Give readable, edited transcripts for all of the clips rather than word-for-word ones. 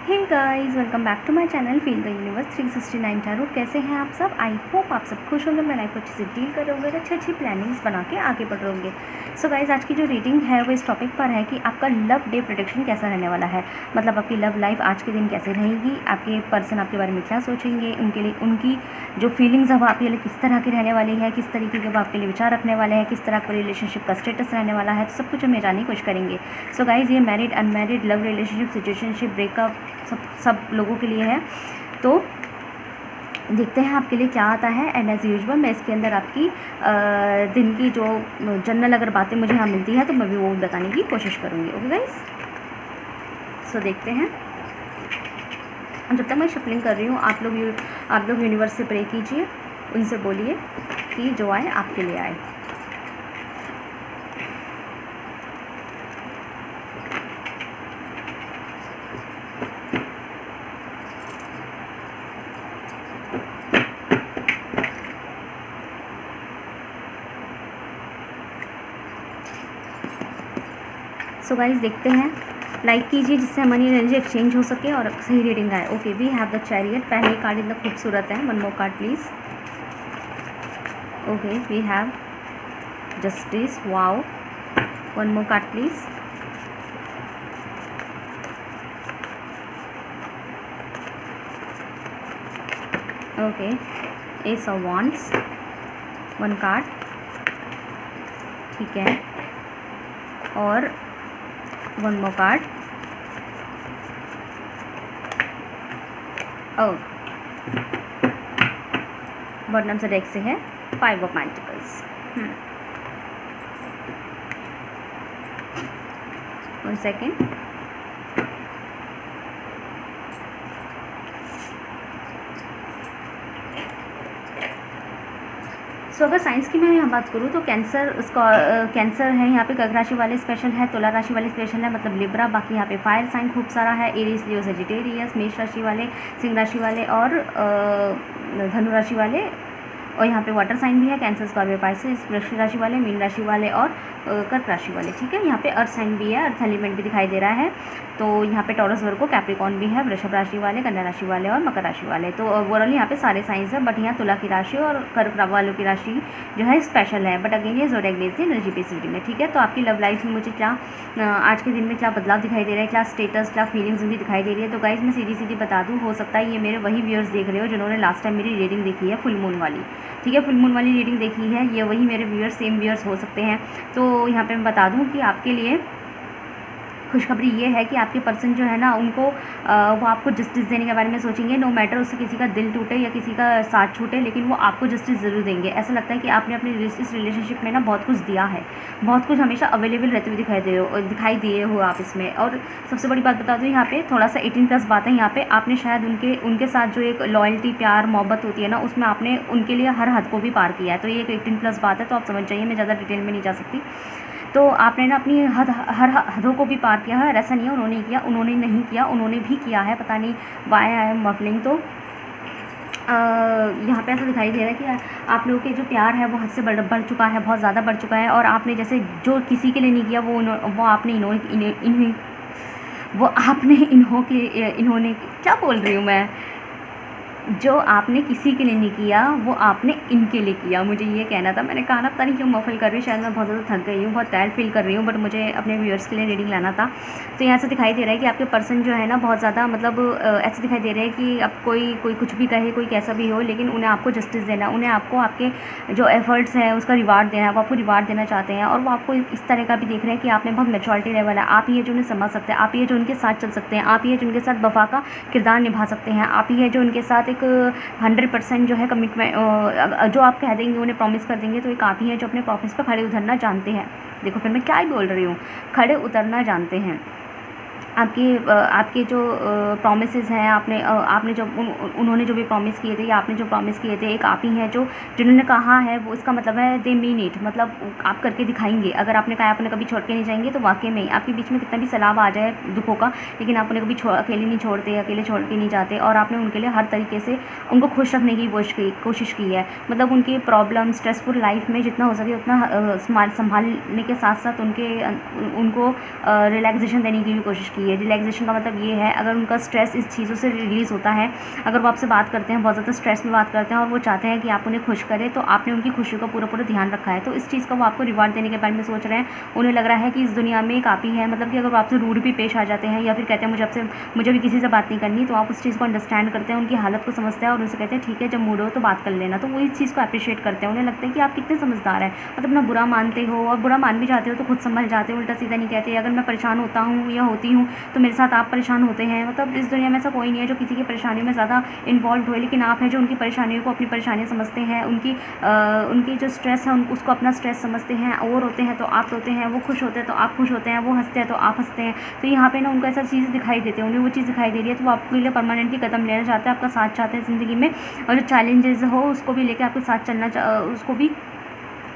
Hey guys, welcome back to my channel feel the universe 369 tarot. कैसे हैं आप सब? आई होप आप सब खुश होंगे, मैं लाइफ को अच्छे से डील कर रहे होंगे, अच्छी प्लानिंग्स बना के आगे बढ़ रहे होंगे। सो गाइस, आज की जो रीडिंग है वो इस टॉपिक पर है कि आपका लव डे प्रेडिक्शन कैसा रहने वाला है। मतलब आपकी लव लाइफ आज के दिन कैसे रहेगी, आपके पर्सन आपके बारे में क्या सोचेंगे, उनके लिए उनकी जो फीलिंग्स है वो आपके लिए किस तरह की रहने वाली है, किस तरीके के वो आपके लिए विचार रखने वाले हैं, किस तरह का रिलेशनशिप का स्टेटस रहने वाला है, तो सब कुछ हम जानने की कोशिश करेंगे। सो गाइस, ये married, unmarried, love relationship, situationship, breakup सब लोगों के लिए है। तो देखते हैं आपके लिए क्या आता है। एंड एज यूजुअल मैं इसके अंदर आपकी दिन की जो जनरल अगर बातें मुझे यहाँ मिलती हैं तो मैं भी वो बताने की कोशिश करूँगी। ओके गाइस, सो देखते हैं। जब तक मैं शफलिंग कर रही हूँ आप लोग यूनिवर्स से प्रे कीजिए, उनसे बोलिए कि जो आए आपके लिए आए। सो गाइस, देखते हैं, लाइक कीजिए जिससे मनी एनर्जी एक्सचेंज हो सके और सही रीडिंग आए। Okay, we have the chariot. पहले कार्ड इतना खूबसूरत है। One more card please. Okay, we have justice. Wow, one more card please. Okay, ace of wands, one card, ठीक है। और वन मोर कार्ड। बॉटम से डेक से है 5 ऑफ पेंटिकल्स। 1 सेकेंड। सो अगर साइंस की मैं यहाँ बात करूँ तो कैंसर है यहाँ पे। कर्क राशि वाले स्पेशल है, तुला राशि वाले स्पेशल है, मतलब लिब्रा। बाकी यहाँ पे फायर साइन खूब सारा है। एरीज, लियो, सेजिटेरियस, मेष राशि वाले, सिंह राशि वाले और धनु राशि वाले। और यहाँ पे वाटर साइन भी है, कैंसर, स्कॉर्पियो, पाइसेस, वृश्चिक राशि वाले, मीन राशि वाले और कर्क राशि वाले। ठीक है, यहाँ पे अर्थ साइन भी है, अर्थ एलिमेंट भी दिखाई दे रहा है। तो यहाँ पे टॉरस, वर्गो, कैप्रिकॉर्न भी है, वृषभ राशि वाले, कन्या राशि वाले और मकर राशि वाले। तो ओवरऑल यहाँ पे सारे साइंस है, बट यहाँ तुला की राशि और कर्क वालों की राशि जो है स्पेशल है। बट अगेन ये ज़ोडिएक बेस्ड एनर्जी बेसिसिटी में। ठीक है, तो आपकी लव लाइफ में मुझे क्या आज के दिन में क्या बदलाव दिखाई दे रहा है, क्या स्टेटस, क्या फीलिंग्स भी दिखाई दे रही है। तो गाइज मैं सीधी बता दूँ, हो सकता है ये मेरे वही व्यूअर्स देख रहे हो जिन्होंने लास्ट टाइम मेरी रीडिंग देखी है फुल मून वाली। ठीक है, फुल मून वाली रीडिंग देखी है, ये वही मेरे व्यूअर्स, सेम व्यूअर्स हो सकते हैं। तो यहाँ पे मैं बता दूँ कि आपके लिए खुशखबरी ये है कि आपके पर्सन जो है ना उनको वो आपको जस्टिस देने के बारे में सोचेंगे। नो मैटर उससे किसी का दिल टूटे या किसी का साथ छूटे, लेकिन वो आपको जस्टिस ज़रूर देंगे। ऐसा लगता है कि आपने अपने इस रिलेशनशिप में ना बहुत कुछ दिया है, बहुत कुछ हमेशा अवेलेबल रहते हुए दिखाई दिए हो आप इसमें। और सबसे बड़ी बात बता दूँ, यहाँ पे थोड़ा सा 18+ बात है। यहाँ पे आपने शायद उनके साथ जो एक लॉयल्टी, प्यार, मोहब्बत होती है ना, उसमें आपने उनके लिए हर हद को भी पार किया है। तो ये एक 18+ बात है, तो आप समझ जाइए, मैं ज़्यादा डिटेल में नहीं जा सकती। तो आपने ना अपनी हर हदों को भी पार किया है। ऐसा नहीं है उन्होंने किया, उन्होंने नहीं किया, उन्होंने भी किया है। पता नहीं वाई आई एम मफलिंग। तो यहाँ पे ऐसा दिखाई दे रहा है कि आप लोगों के जो प्यार है वो हद से बढ़ चुका है, बहुत ज़्यादा बढ़ चुका है। और आपने जैसे जो किसी के लिए नहीं किया वो आपने इन्होंने क्या बोल रही हूँ मैं, जो आपने किसी के लिए नहीं किया वो आपने इनके लिए किया, मुझे ये कहना था। मैंने कहा ना, पता नहीं क्यों मफल कर रही हूँ, शायद मैं बहुत ज़्यादा थक गई हूँ, बहुत टायर्ड फील कर रही हूँ, बट मुझे अपने व्यूअर्स के लिए रीडिंग लाना था। तो यहाँ से दिखाई दे रहा है कि आपके पर्सन जो है ना बहुत ज़्यादा, मतलब ऐसे दिखाई दे रहा है कि अब कोई कुछ भी कहे, कोई कैसा भी हो, लेकिन उन्हें आपको जस्टिस देना, उन्हें आपको आपके जो एफर्ट्स हैं उसका रिवार्ड देना है, वो आपको रिवार्ड देना चाहते हैं। और वो आपको इस तरह का भी देख रहे हैं कि आपने बहुत मैच्योरिटी लेवल है, आप ही है जो उन्हें समझ सकते हैं, आप ही है जो उनके साथ चल सकते हैं, आप ही है जो उनके साथ वफा का किरदार निभा सकते हैं, आप ही है जो उनके साथ एक 100% जो है कमिटमेंट जो आप कह देंगे, उन्हें प्रॉमिस कर देंगे। तो एक आप ही है जो अपने प्रॉमिस पर खड़े उतरना जानते हैं। देखो फिर मैं क्या ही बोल रही हूँ, खड़े उतरना जानते हैं। आपके जो प्रॉमिसेस हैं, आपने जो उन्होंने जो भी प्रॉमिस किए थे या आपने जो प्रॉमिस किए थे, एक आप ही हैं जो जिन्होंने कहा है वो, इसका मतलब है दे मीन इट, मतलब आप करके दिखाएंगे। अगर आपने कहा आपने कभी छोड़ के नहीं जाएंगे, तो वाकई में आपके बीच में कितना भी सैलाब आ जाए दुखों का, लेकिन आप उन्हें कभी अकेले नहीं छोड़ते, अकेले छोड़ के नहीं जाते। और आपने उनके लिए हर तरीके से उनको खुश रखने की कोशिश की है। मतलब उनकी प्रॉब्लम, स्ट्रेसफुल लाइफ में जितना हो सके उतना संभालने के साथ साथ उनको रिलैक्सेशन देने की भी कोशिश कोशिश की है। रिलैक्सेशन का मतलब ये है, अगर उनका स्ट्रेस इस चीज़ों से रिलीज़ होता है, अगर वो आपसे बात करते हैं, बहुत ज़्यादा स्ट्रेस में बात करते हैं और वो चाहते हैं कि आप उन्हें खुश करें, तो आपने उनकी खुशी का पूरा ध्यान रखा है, तो इस चीज़ का वो आपको रिवार्ड देने के बारे में सोच रहे हैं। उन्हें लग रहा है कि इस दुनिया में एक आप ही है, मतलब कि अगर वो आपसे रूड भी पेश आ जाते हैं या फिर कहते हैं मुझे भी किसी से बात नहीं करनी, तो आप उस चीज़ को अंडरस्टैंड करते हैं, उनकी हालत को समझते हैं और उनसे कहते हैं ठीक है, जब मूड हो तो बात कर लेना। तो वो इस चीज़ को अप्रिशिएट करते हैं। उन्हें लगता है कि आप कितने समझदार हैं, मतलब अपना बुरा मानते हो और बुरा मान भी जाते हो तो खुद संभल जाते हो, उल्टा सीधा नहीं कहते। अगर मैं परेशान होता हूँ या होती हूँ तो मेरे साथ आप परेशान होते हैं। मतलब इस दुनिया में ऐसा कोई नहीं है जो किसी की परेशानी में ज़्यादा इन्वॉल्व हुए, लेकिन आप हैं जो उनकी परेशानियों को अपनी परेशानियाँ समझते हैं, उनकी जो स्ट्रेस है उसको अपना स्ट्रेस समझते हैं। और रोते हैं तो आप रोते हैं, वो खुश होते हैं तो आप खुश होते हैं, वो हंसते हैं तो आप हंसते हैं। तो यहाँ पे ना उनको ऐसा चीज़ दिखाई देती है, उन्हें वो चीज़ दिखाई दे रही है, तो वो आपके लिए परमानेंटली कदम लेना चाहते हैं, आपका साथ चाहते हैं ज़िंदगी में। और जो चैलेंजेस हो उसको भी लेकर आपके साथ उसको भी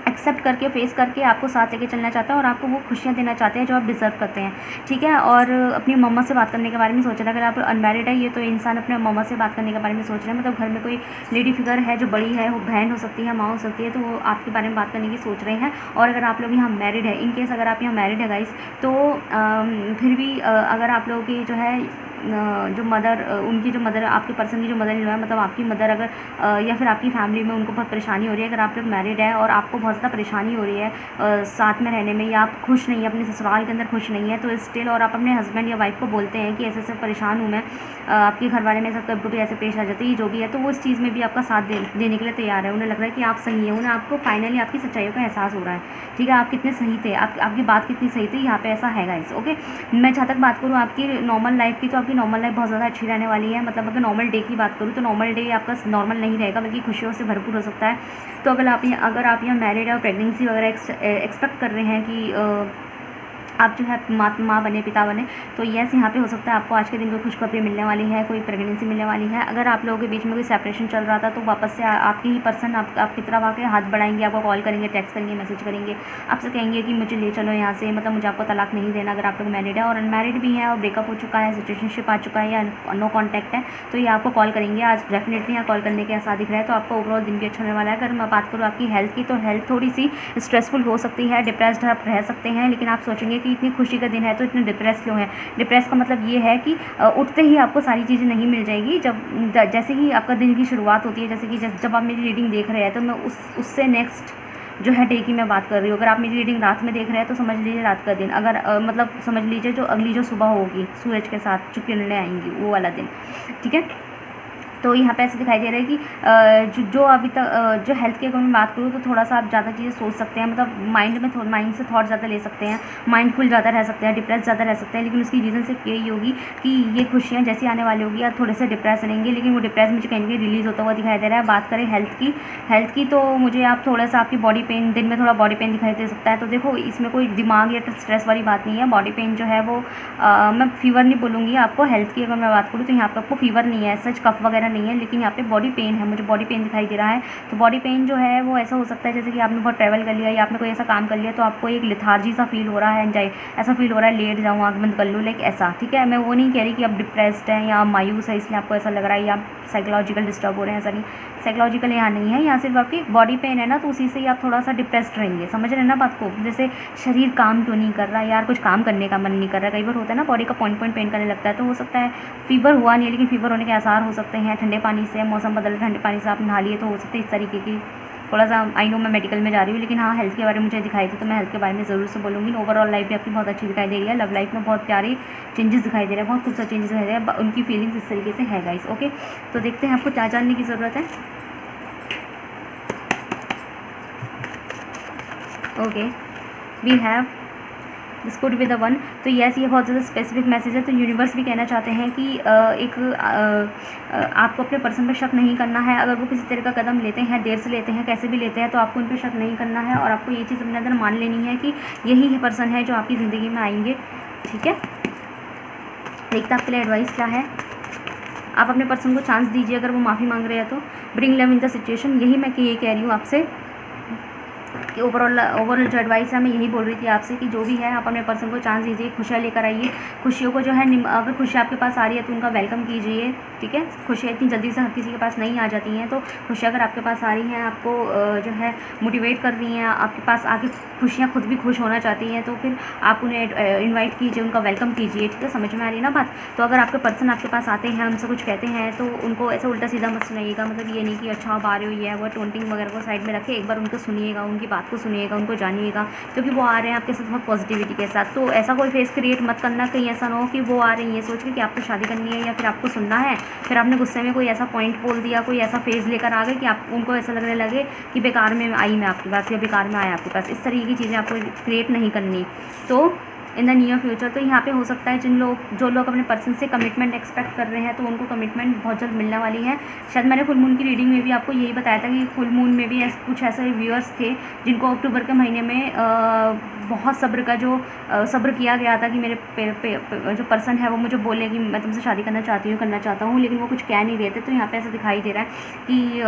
एक्सेप्ट करके, फेस करके आपको साथ लेके चलना चाहते हैं और आपको वो खुशियाँ देना चाहते हैं जो आप डिज़र्व करते हैं, ठीक है। और अपनी मम्मा से बात करने के बारे में सोच रहे हैं। अगर आप अनमैरिड है ये तो इंसान अपने मम्मा से बात करने के बारे में सोच रहे हैं, मतलब घर में कोई लेडी फिगर है जो बड़ी है, वो बहन हो सकती है, माँ हो सकती है, तो वो आपके बारे में बात करने की सोच रहे हैं। और अगर आप लोग यहाँ मैरिड है, इन केस अगर आप यहाँ मैरिड है गाइस, तो फिर भी अगर आप लोगों की जो है जो मदर, उनकी जो मदर, आपके पर्सन की जो मदर इन लॉ है, मतलब आपकी मदर अगर या फिर आपकी फैमिली में उनको बहुत परेशानी हो रही है, अगर आप लोग मैरिड है और आपको बहुत ज़्यादा परेशानी हो रही है साथ में रहने में, या आप खुश नहीं है अपने ससुराल के अंदर खुश नहीं है, तो स्टिल और आप अपने हस्बैंड या वाइफ को बोलते हैं कि ऐसे ऐसे परेशान हूँ मैं, आपके घर वाले मेरे साथ कभी कभी ऐसे पेश आ जाते हैं, जो भी है, तो वो इस चीज़ में भी आपका साथ देने के लिए तैयार है। उन्हें लग रहा है कि आप सही है, उन्हें आपको फाइनली आपकी सच्चाइयों का एहसास हो रहा है, ठीक है, आप कितने सही थे, आपकी बात कितनी सही थी, यहाँ पे ऐसा है गाइस, ओके। मैं जहाँ तक बात करूँ आपकी नॉर्मल लाइफ की, तो आपकी नॉर्मल लाइफ बहुत ज़्यादा अच्छी रहने वाली है। मतलब अगर नॉर्मल डे की बात करूँ तो नॉर्मल डे आपका नॉर्मल नहीं रहेगा, बल्कि खुशियों से भरपूर हो सकता है। तो अगर आप यहाँ मैरिड है और प्रेगनेंसी वगैरह एक्सपेक्ट कर रहे हैं कि आप जो है माँ बने, पिता बने, तो यस यहाँ पे हो सकता है आपको आज के दिन कोई खुशखबरी मिलने वाली है, कोई प्रेगनेंसी मिलने वाली है। अगर आप लोगों के बीच में कोई सेपरेशन चल रहा था, तो वापस से आपके ही पर्सन आपकी तरफ आके हाथ बढ़ाएंगे, आपको कॉल करेंगे, टेक्स्ट करेंगे, मैसेज करेंगे, आपसे कहेंगे कि मुझे ले चलो यहाँ से, मतलब मुझे आपको तलाक नहीं देना। अगर आप लोग मैरिड है और अनमैरिड भी हैं और ब्रेकअप हो चुका है, सिचुएशनशिप आ चुका है या नो कॉन्टैक्ट है, तो ये आपको कॉल करेंगे आज डेफिनेटली। यहाँ कॉल करने के ऐसा दिख रहा है, तो आपको ओवरऑल दिन भी अच्छा होने वाला है। अगर मैं बात करूँ आपकी हेल्थ की, तो हेल्थ थोड़ी सी स्ट्रेसफुल हो सकती है, डिप्रेस्ड आप रह सकते हैं, लेकिन आप सोचेंगे कि इतनी खुशी का दिन है तो इतने डिप्रेस क्यों है। डिप्रेस का मतलब ये है कि उठते ही आपको सारी चीज़ें नहीं मिल जाएगी। जैसे ही आपका दिन की शुरुआत होती है, जैसे कि जब आप मेरी रीडिंग देख रहे हैं, तो मैं उससे नेक्स्ट जो है डे की मैं बात कर रही हूँ। अगर आप मेरी रीडिंग रात में देख रहे हैं तो समझ लीजिए रात का दिन, अगर मतलब समझ लीजिए जो अगली जो सुबह होगी सूरज के साथ जो किरणें आएंगी, वो वाला दिन, ठीक है। तो यहाँ पे ऐसे दिखाई दे रहा है कि जो अभी तक जो हेल्थ के अगर मैं बात करूँ, तो थोड़ा सा आप ज़्यादा चीज़ें सोच सकते हैं, मतलब माइंड से थॉट ज़्यादा ले सकते हैं, माइंडफुल ज़्यादा रह सकते हैं, डिप्रेस ज़्यादा रह सकते हैं। लेकिन उसकी रीज़न सिर्फ यही होगी कि ये खुशियाँ जैसी आने वाली होगी, आप थोड़े से डिप्रेस रहेंगे, लेकिन वो डिप्रेस मुझे कहीं रिलीज़ होता हुआ दिखाई दे रहा है। बात करें हेल्थ की तो मुझे आप थोड़ा सा आपकी बॉडी पेन, दिन में थोड़ा बॉडी पेन दिखाई दे सकता है। तो देखो इसमें कोई दिमाग या स्ट्रेस वाली बात नहीं है। बॉडी पेन जो है वो मैं फीवर नहीं बोलूँगी आपको। हेल्थ की अगर मैं बात करूँ तो यहाँ पर आपको फीवर नहीं है, सच कफ वगैरह नहीं है, लेकिन यहाँ पे बॉडी पेन है, मुझे बॉडी पेन दिखाई दे रहा है। तो बॉडी पेन जो है वो ऐसा हो सकता है जैसे कि आपने बहुत ट्रैवल कर लिया या आपने कोई ऐसा काम कर लिया, तो आपको एक लिथार्जी सा फील हो रहा है, ऐसा फील हो रहा है लेट जाऊँ, आँख बंद कर लूँ, लाइक ऐसा, ठीक है। मैं वो नहीं कह रही कि आप डिप्रेस्ड हैं या आप मायूस है इसलिए आपको ऐसा लग रहा है या आप साइकोलॉजिकल डिस्टर्ब हो रहे हैं, ऐसा नहीं। साइकोलॉजिकल यहाँ नहीं है, यहाँ सिर्फ आपकी बॉडी पेन है ना, तो उसी से ही आप थोड़ा सा डिप्रेस्ड रहेंगे। समझ रहे हैं ना बात को। जैसे शरीर काम क्यों नहीं कर रहा, यार कुछ काम करने का मन नहीं कर रहा, कई बार होता है ना बॉडी का पॉइंट पेन करने लगता है। तो हो सकता है फीवर हुआ नहीं है, लेकिन फीवर होने के आसार हो सकते हैं। ठंडे पानी से मौसम बदल, ठंडे पानी से आप नहा लिए तो हो सकते हैं इस तरीके की। थोड़ा सा आई नो मैं मेडिकल में जा रही हूँ, लेकिन हाँ हेल्थ के बारे में मुझे दिखाई थी, तो मैं हेल्थ के बारे में ज़रूर से बोलूँगी। ओवरऑल लाइफ भी आपकी बहुत अच्छी दिखाई दे रही है। लव लाइफ में बहुत प्यारे चेंजेस दिखाई दे रहे हैं, बहुत खूबसूरत चेंजेस दिखाई दे रहे हैं। उनकी फीलिंग्स इस तरीके से है गाइस, ओके। तो देखते हैं आपको क्या जानने की ज़रूरत है। Okay, we have this could be the one. तो यस, ये बहुत ज़्यादा स्पेसिफिक मैसेज है। तो यूनिवर्स भी कहना चाहते हैं कि आपको अपने पर्सन पर शक नहीं करना है। अगर वो किसी तरह का कदम लेते हैं, देर से लेते हैं, कैसे भी लेते हैं, तो आपको उन पर शक नहीं करना है और आपको ये चीज़ अपने अंदर मान लेनी है कि यही पर्सन है जो आपकी ज़िंदगी में आएंगे, ठीक है। देखते आपके लिए एडवाइस क्या है। आप अपने पर्सन को चांस दीजिए, अगर वो माफ़ी मांग रहे हैं तो bring love in the situation. यही मैं ये कह रही हूँ आपसे बाकी ओवरऑल जो एडवाइस है मैं यही बोल रही थी आपसे कि जो भी है आप अपने पर्सन को चांस दीजिए, खुशियाँ लेकर आइए। खुशियों को जो है अगर खुशियाँ आपके पास आ रही है तो उनका वेलकम कीजिए, ठीक है। खुशियाँ इतनी जल्दी से हर किसी के पास नहीं आ जाती हैं, तो खुशियाँ अगर आपके पास आ रही हैं, आपको जो है मोटिवेट कर रही हैं, आपके पास आके खुशियाँ खुद भी खुश होना चाहती हैं, तो फिर आप उन्हें इन्वाइट कीजिए, उनका वेलकम कीजिए, ठीक है। समझ में आ रही है ना बात। तो अगर आपके पर्सन आपके पास आते हैं, उनसे कुछ कहते हैं, तो उनको ऐसा उल्टा सीधा मत सुनाइएगा। मतलब ये नहीं कि अच्छा आप आ रहे हो, ये है वो, टोंटिंग वगैरह को साइड में रखें, एक बार उनको सुनिएगा, उनकी बात को सुनिएगा, उनको जानिएगा, क्योंकि वो आ रहे हैं आपके साथ बहुत पॉजिटिविटी के साथ। तो ऐसा कोई फेस क्रिएट मत करना, कहीं ऐसा ना हो कि वो आ रही है ये सोच के कि आपको शादी करनी है या फिर आपको सुनना है, फिर आपने गुस्से में कोई ऐसा पॉइंट बोल दिया, कोई ऐसा फेज लेकर आ गए कि आप उनको ऐसा लगने लगे कि बेकार में आई मैं आपके पास या बेकार में आया आपके पास। इस तरीके की चीज़ें आपको क्रिएट नहीं करनी। तो इन द नियर फ्यूचर तो यहाँ पे हो सकता है जो लोग अपने पर्सन से कमिटमेंट एक्सपेक्ट कर रहे हैं, तो उनको कमिटमेंट बहुत जल्द मिलने वाली है। शायद मैंने फुल मून की रीडिंग में भी आपको यही बताया था कि फुल मून में भी कुछ ऐसे व्यूअर्स थे जिनको अक्टूबर के महीने में बहुत सब्र किया गया था कि मेरे जो पर्सन है वो मुझे बोले कि मैं तुमसे शादी करना चाहता हूँ, लेकिन वो कुछ कह नहीं रहे थे। तो यहाँ पे ऐसा दिखाई दे रहा है कि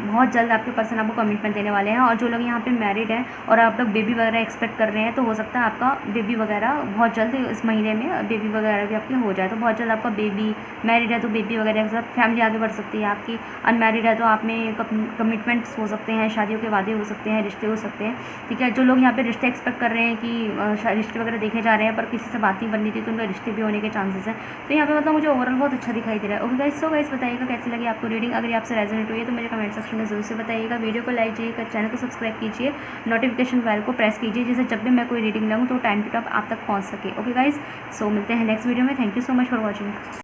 बहुत जल्द आपके पर्सन आपको कमिटमेंट देने वाले हैं। और जो लोग यहाँ पे मैरिड हैं और आप लोग बेबी वगैरह एक्सपेक्ट कर रहे हैं, तो हो सकता है आपका बेबी वगैरह बहुत जल्द इस महीने में बेबी वगैरह भी आपकी हो जाए। तो बहुत जल्द आपका बेबी, मैरिड है तो बेबी वगैरह के साथ फैमिली आगे बढ़ सकती है आपकी। अनमैरिड है तो आप में कमिटमेंट्स हो सकते हैं, शादियों के वादे हो सकते हैं, रिश्ते हो सकते हैं, ठीक है। जो लोग यहाँ पे रिश्ते एक्सपेक्ट कर रहे हैं कि रिश्ते वगैरह देखे जा रहे हैं पर किसी से बात नहीं बननी थी, तो उनका रिश्ते भी होने के चांसेस हैं। तो यहाँ पे मतलब मुझे ओवरऑल बहुत अच्छा दिखाई दे रहा है। ओके गाइस, सो गाइस बताइएगा कैसी लगी आपको रीडिंग। अगर आपसे रेजोनेट हुई है तो मेरे कमेंट सेक्शन में जरूर से बताइएगा। वीडियो को लाइक कीजिए, चैनल को सब्सक्राइब कीजिए, नोटिफिकेशन बेल को प्रेस कीजिए, जिससे जब भी मैं कोई रीडिंग लाऊँ तो टाइम टू टाइम आप तक पहुँच सके। ओके गाइस, सो मिलते हैं नेक्स्ट वीडियो में। Thank you so much for watching.